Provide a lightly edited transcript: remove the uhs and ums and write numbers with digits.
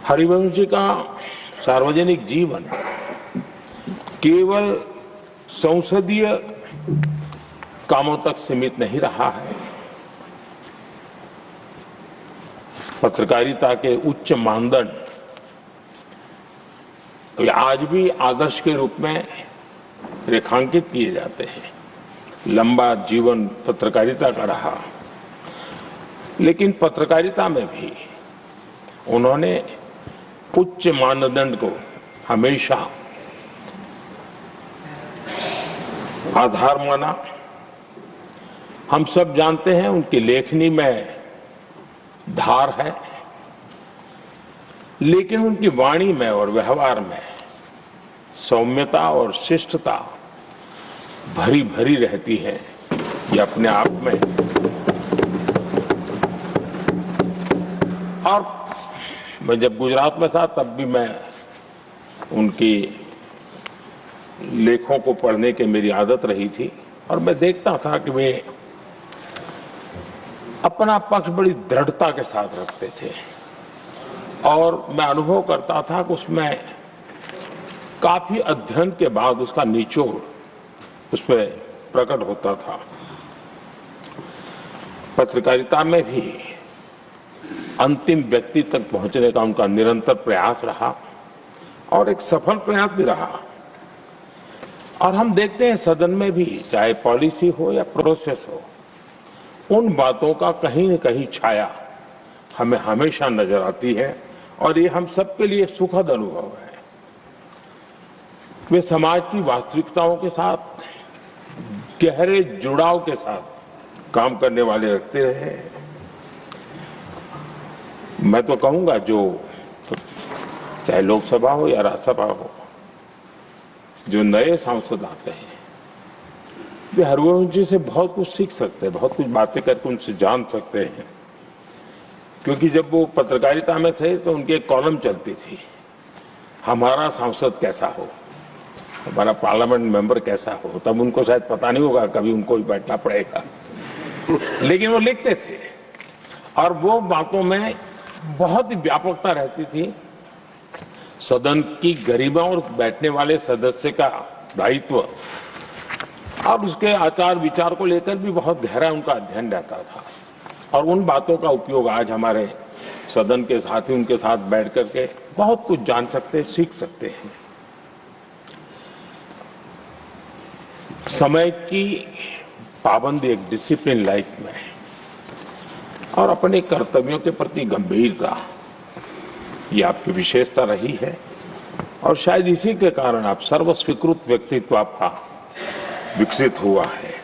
हरिवंश जी का सार्वजनिक जीवन केवल संसदीय कामों तक सीमित नहीं रहा है। पत्रकारिता के उच्च मानदंड आज भी आदर्श के रूप में रेखांकित किए जाते हैं। लंबा जीवन पत्रकारिता का रहा, लेकिन पत्रकारिता में भी उन्होंने उच्च मानदंड को हमेशा आधार माना। हम सब जानते हैं उनकी लेखनी में धार है, लेकिन उनकी वाणी में और व्यवहार में सौम्यता और शिष्टता भरी भरी रहती है। ये अपने आप में, और मैं जब गुजरात में था तब भी मैं उनकी लेखों को पढ़ने की मेरी आदत रही थी, और मैं देखता था कि वे अपना पक्ष बड़ी दृढ़ता के साथ रखते थे, और मैं अनुभव करता था कि उसमें काफी अध्ययन के बाद उसका निचोड़ उसमें प्रकट होता था। पत्रकारिता में भी अंतिम व्यक्ति तक पहुंचने का उनका निरंतर प्रयास रहा, और एक सफल प्रयास भी रहा। और हम देखते हैं सदन में भी, चाहे पॉलिसी हो या प्रोसेस हो, उन बातों का कहीं न कहीं छाया हमें हमेशा नजर आती है, और ये हम सबके लिए सुखद अनुभव है। वे समाज की वास्तविकताओं के साथ गहरे जुड़ाव के साथ काम करने वाले व्यक्ति रहे। मैं तो कहूंगा, जो चाहे लोकसभा हो या राज्यसभा हो, जो नए सांसद आते हैं वे हरिवंश जी से बहुत कुछ सीख सकते हैं, बहुत कुछ बातें करके उनसे जान सकते हैं। क्योंकि जब वो पत्रकारिता में थे तो उनकी एक कॉलम चलती थी, हमारा सांसद कैसा हो, हमारा पार्लियामेंट मेंबर कैसा हो। तब उनको शायद पता नहीं होगा, कभी उनको भी बैठना पड़ेगा लेकिन वो लिखते थे, और वो बातों में बहुत ही व्यापकता रहती थी। सदन की गरिमा और बैठने वाले सदस्य का दायित्व और उसके आचार विचार को लेकर भी बहुत गहरा उनका अध्ययन रहता था, और उन बातों का उपयोग आज हमारे सदन के साथी उनके साथ बैठ करके बहुत कुछ जान सकते हैं, सीख सकते हैं। समय की पाबंदी, एक डिसिप्लिन लाइफ में, और अपने कर्तव्यों के प्रति गंभीरता, ये आपकी विशेषता रही है, और शायद इसी के कारण आप सर्वस्वीकृत व्यक्तित्व आपका विकसित हुआ है।